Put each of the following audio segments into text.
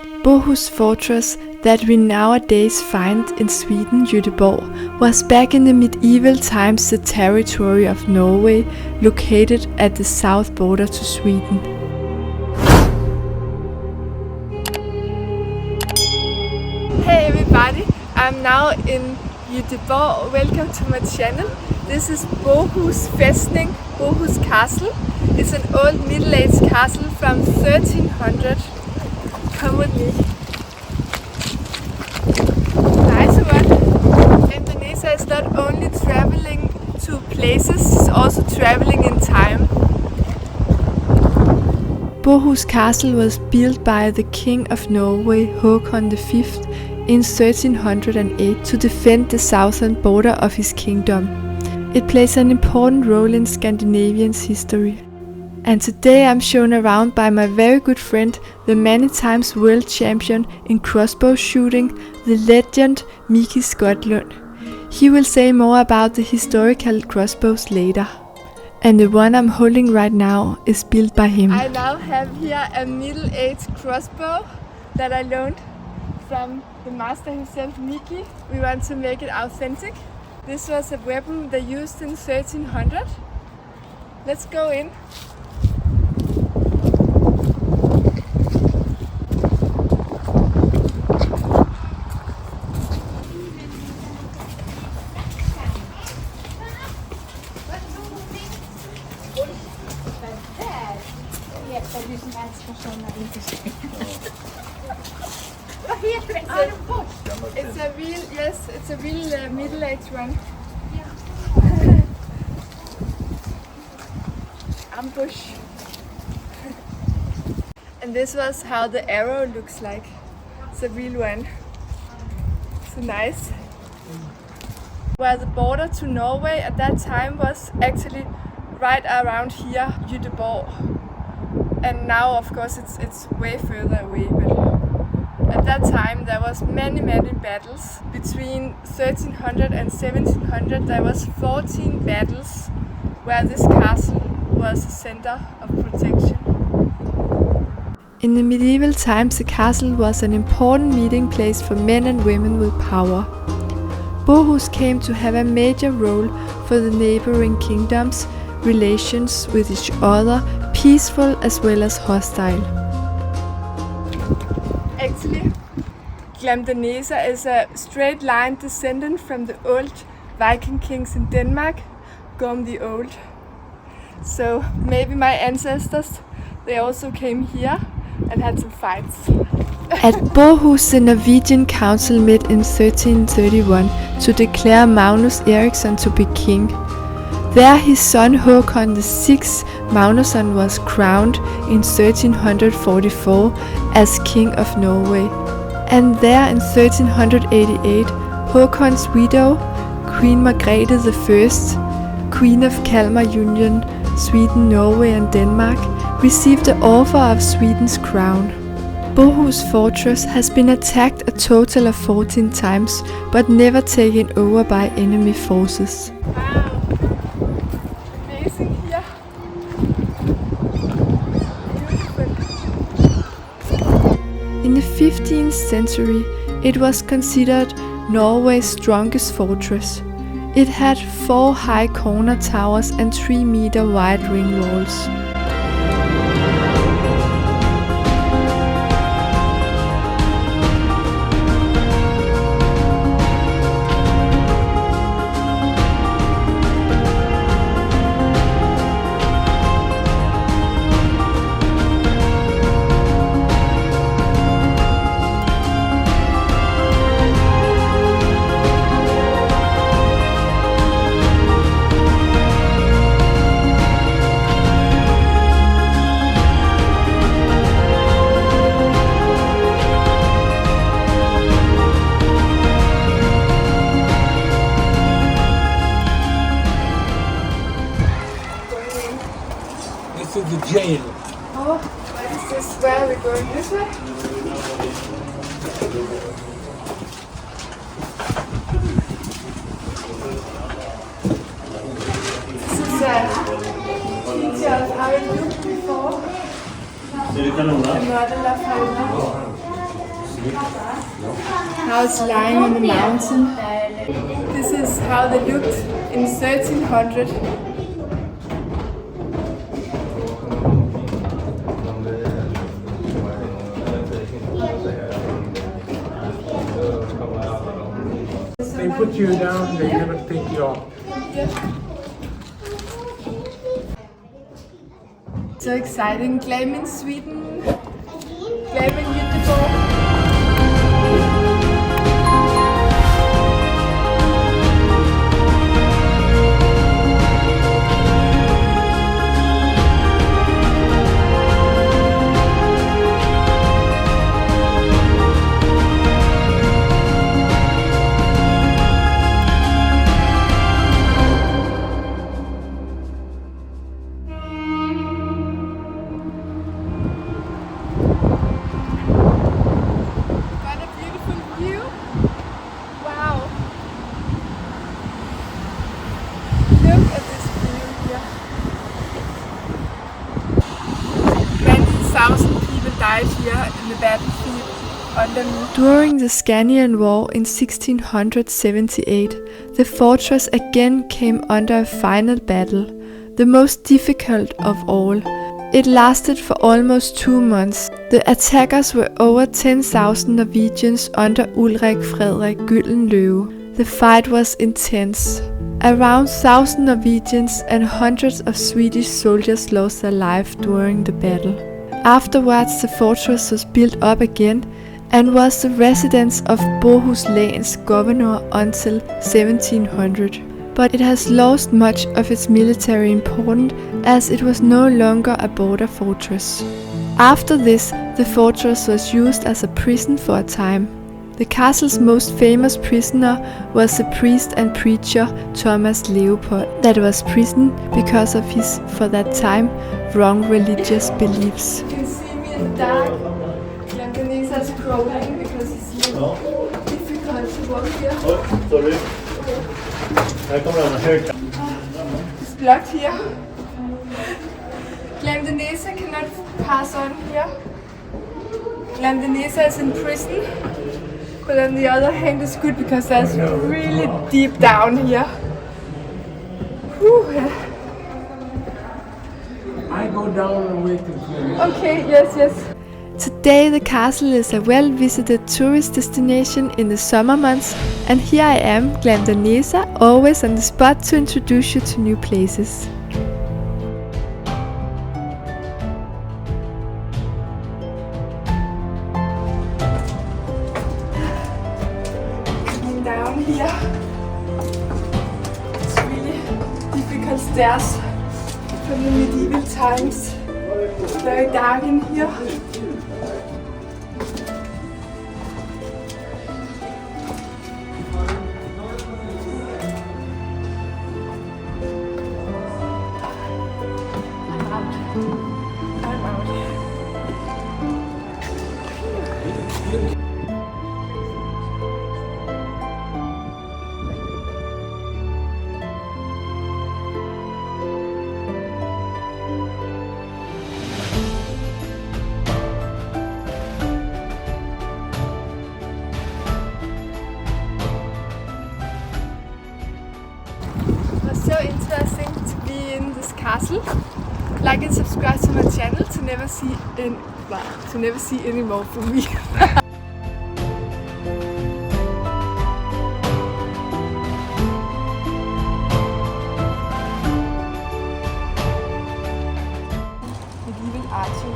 Bohus fortress that we nowadays find in Sweden, Göteborg, was back in the medieval times the territory of Norway, located at the south border to Sweden. Hey everybody, I'm now in Göteborg. Welcome to my channel. This is Bohus Fästning, Bohus Castle. It's an old middle-aged castle from 1300. Come with me. Nice one. And Danesa is not only traveling to places, she's also traveling in time. Bohus Castle was built by the King of Norway, Håkon V, in 1308 to defend the southern border of his kingdom. It plays an important role in Scandinavian's history. And today I'm shown around by my very good friend, the many times world champion in crossbow shooting, the legend Micky Skottlund. He will say more about the historical crossbows later. And the one I'm holding right now is built by him. I now have here a middle-aged crossbow that I loaned from the master himself, Micky. We want to make it authentic. This was a weapon they used in 1300. Let's go in. It's a real middle-aged one. Ambush. And this was how the arrow looks like. It's a real one. So nice. Where the border to Norway at that time was actually right around here, Göteborg. And now of course it's way further away, but at that time there was many battles. Between 1300 and 1700 there was 14 battles where this castle was a center of protection. In the medieval times the castle was an important meeting place for men and women with power. Bohus came to have a major role for the neighboring kingdoms' relations with each other, peaceful as well as hostile. Actually, Glam Danesa is a straight line descendant from the old Viking kings in Denmark, Glam the Old. So maybe my ancestors, they also came here and had some fights. At Bohus, the Norwegian council met in 1331 to declare Magnus Eriksson to be king. There his son Håkon VI Magnusson was crowned in 1344 as King of Norway. And there in 1388 Håkon's widow, Queen Margrethe I, Queen of Kalmar Union, Sweden, Norway and Denmark, received the offer of Sweden's crown. Bohus fortress has been attacked a total of 14 times, but never taken over by enemy forces. Wow. Amazing here. Beautiful. In the 15th century, it was considered Norway's strongest fortress. It had 4 high corner towers and 3-meter wide ring walls. To the jail. Oh, what is this? Where are we going? This way? This is a picture of how it looked before. Another La Palma. House lying on the mountain. This is how they looked in 1300. They put you down, they never take you off. So exciting. Glam in Sweden. Glam in Göteborg. During the Scanian War in 1678, the fortress again came under a final battle, the most difficult of all. It lasted for almost 2 months. The attackers were over 10,000 Norwegians under Ulrik Frederik Gyldenløve. The fight was intense. Around 1,000 Norwegians and hundreds of Swedish soldiers lost their life during the battle. Afterwards, the fortress was built up again and was the residence of Bohus Läns governor until 1700. But it has lost much of its military importance as it was no longer a border fortress. After this, the fortress was used as a prison for a time. The castle's most famous prisoner was the priest and preacher Thomas Leopold, that was imprisoned because of his, for that time, wrong religious beliefs. You can see me in the dark. Danesa is crawling because it's really difficult to walk here. Sorry. It's blocked here. Danesa cannot pass on here. Danesa is in prison, but on the other hand it's good because there's really deep down here. Whew. I go down and wait for you. Okay, yes. Today the castle is a well-visited tourist destination in the summer months, and here I am, Glam Danesa, always on the spot to introduce you to new places. Coming down here, it's really difficult stairs from the medieval times. It's very dark in here. So interesting to be in this castle. Like and subscribe to my channel to never see any more from me. Medieval archery.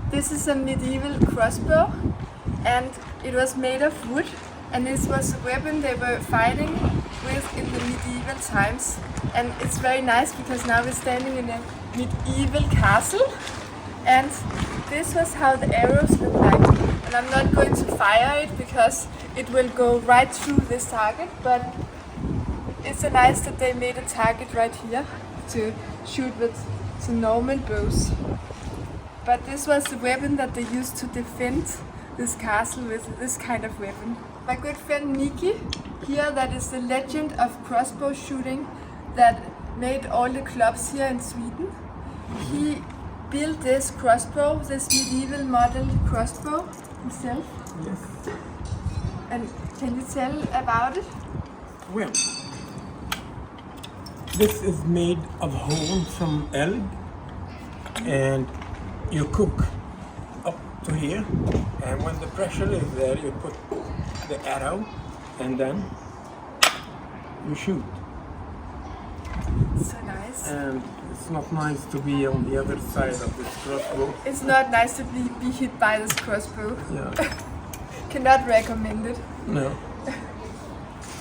This is a medieval crossbow, and it was made of wood, and this was a weapon they were fighting with in the medieval times. And it's very nice because now we're standing in a medieval castle, and this was how the arrows look like. And I'm not going to fire it because it will go right through this target, but it's so nice that they made a target right here. to shoot with the Norman bows. But this was the weapon that they used to defend this castle with, this kind of weapon. My good friend Micky, here that is the legend of crossbow shooting that made all the clubs here in Sweden. He built this crossbow, this medieval model crossbow himself. Yes. And can you tell about it? Well, this is made of horns from elk, and you cook up to here, and when the pressure is there, you put the arrow, and then you shoot. So nice. And it's not nice to be on the other side of this crossbow. It's not nice to be hit by this crossbow. Yeah. Cannot recommend it. No.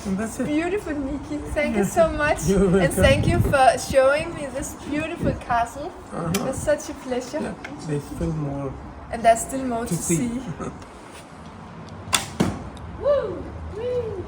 And that's it. Beautiful, Micky. Thank you so much. You're welcome. And thank you for showing me this beautiful castle. It was such a pleasure. Yeah, there's still more. And there's still more to see. Woo! Woo!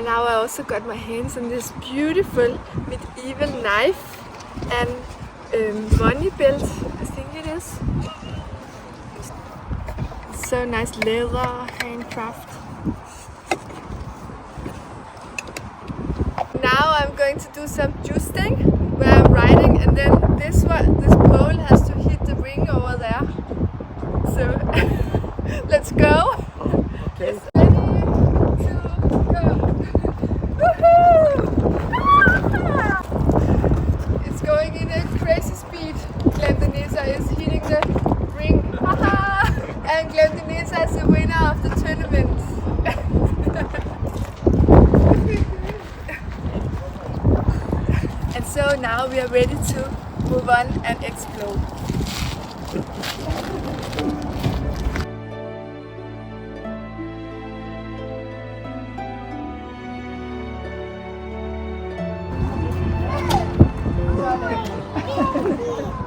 Now I also got my hands on this beautiful medieval knife and money belt, I think it is. So nice leather, handcraft. Now I'm going to do some justing where I'm riding, and then this pole has to hit the ring over there. So let's go. Okay. Ready to go. Woohoo! Ah! It's going in a crazy speed. Danesa is hitting the ring. Haha! And Danesa is the winner of the tournament. And so now we are ready to move on and explore.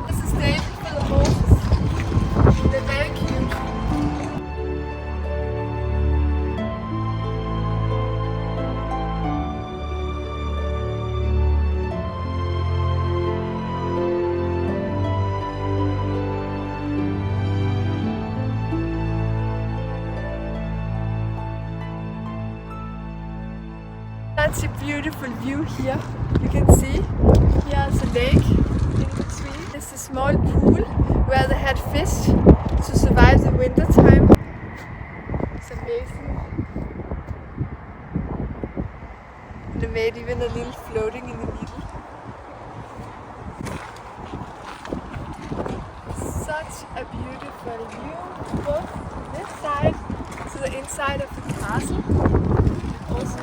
This is David for the horses. They're very cute. Such a beautiful view here. You can see here's a lake in between. There's a small pool where they had fish to survive the winter time. It's amazing. They made even a little floating in the middle. Such a beautiful view, both this side to the inside of the castle. Also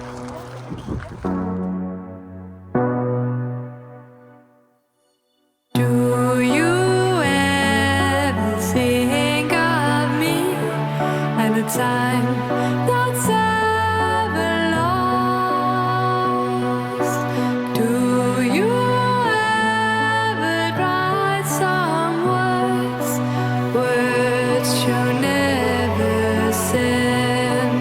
Do you ever think of me and the time that's ever lost? Do you ever write some words you never send?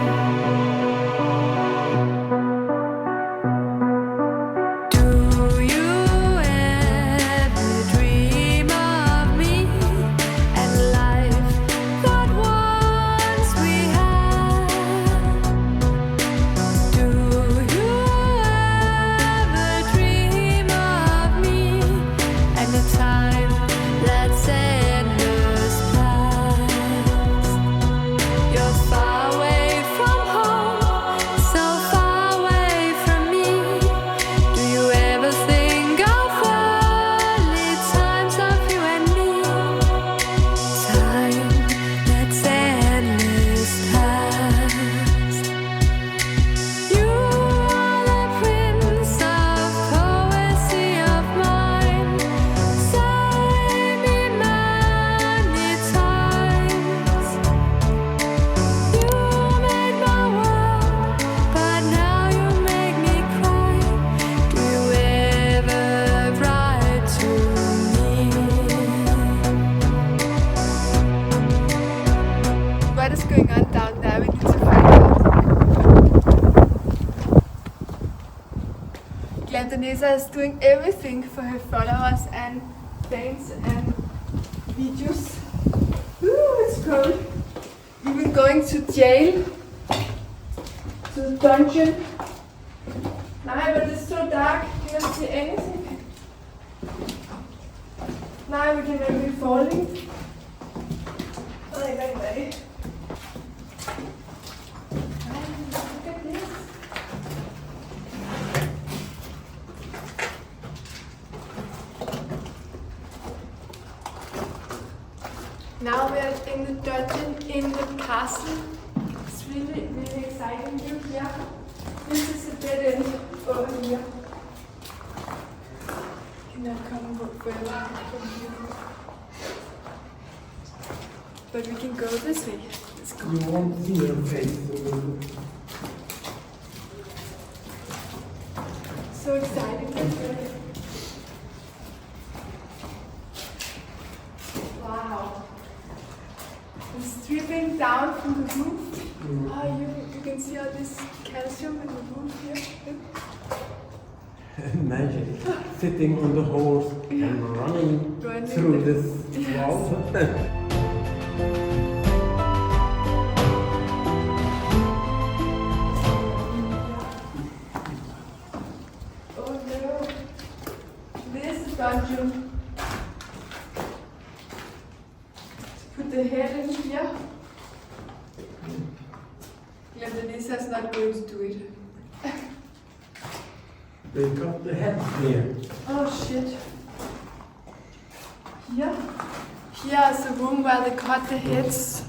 Glam Danesa is doing everything for her followers and fans and videos. Ooh, it's cold. Even going to jail, to the dungeon. No, but it's so dark, you can't see anything. Now we can maybe falling. Wait. Look at this. Now we are in the dungeon in the castle. It's really, really exciting view here. This is a dead end over here. Cannot come further from here. But we can go this way. Let's go. You won't see your face. So exciting. Wow. It's dripping down from the roof. Oh, you can see all this calcium in the roof here. Imagine sitting on the horse and running through this wall. Oh no. This is dungeon. Put the head in here. Glam Danesa is not going to do it. They got the head here. Oh shit. Here is the room where they cut the heads.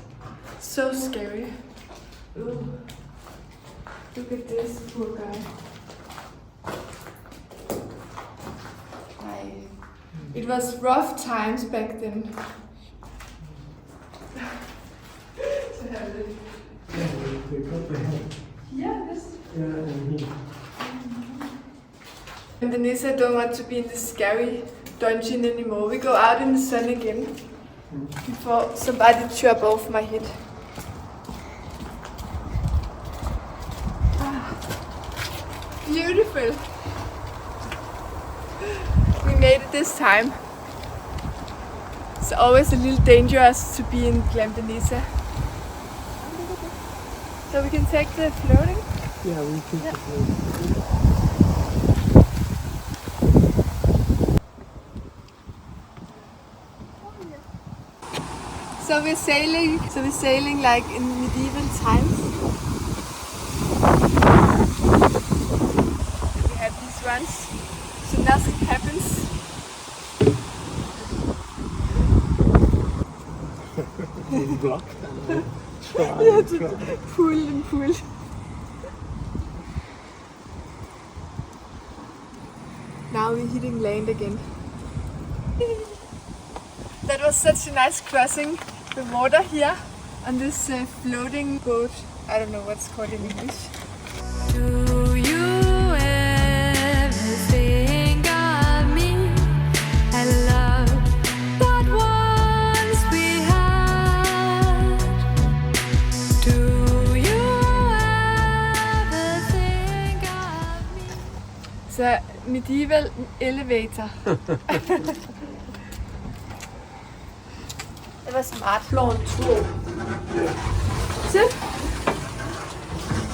So scary. Ooh. Look at this poor guy. It was rough times back then. To have it. Yeah, they got the head. Yeah, this. Yeah, and here. And Danesa don't want to be in this scary dungeon anymore. We go out in the sun again before somebody chop off my head. Beautiful. We made it this time. It's always a little dangerous to be in Glam Danesa. So we can take the floating. Yeah, we can. Yeah. So we're sailing like in medieval times. We have these runs, so nothing happens. It's blocked. Yeah, to pull and pull. Now we're hitting land again. That was such a nice crossing the water here on this floating boat. I don't know what's called in English. Do you ever think of me and love that once we had? Do you ever think of me? Så medieval elevator. Det var smart. Floor 2. See?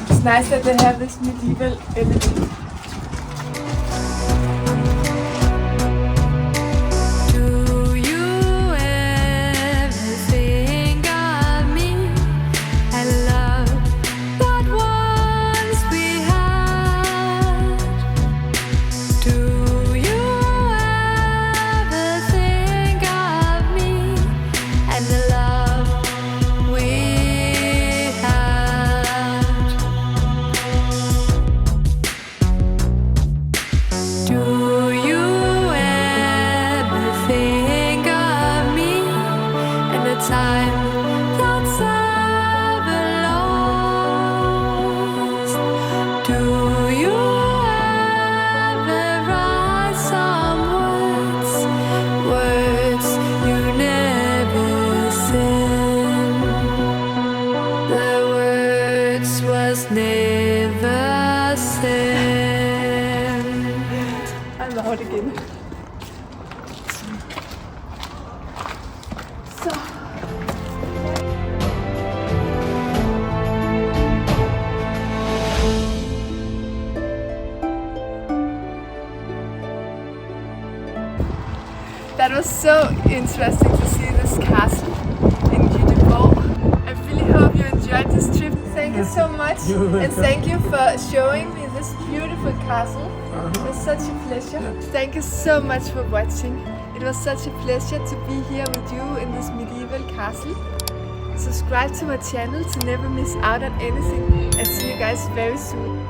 It's nice that they have this medieval elevator. Do you ever think of me and love that once we had? Do you ever think of me and the love we had? Do you ever think of me and the time that's ever lost? Do you ever write some words you never said? The words was never said. hot again. So. That was so interesting to see this castle in Göteborg. I really hope you enjoyed this trip. Thank you so much, and thank you for showing me this beautiful castle. It was such a pleasure. Thank you so much for watching. It was such a pleasure to be here with you in this medieval castle. Subscribe to my channel to never miss out on anything, and see you guys very soon.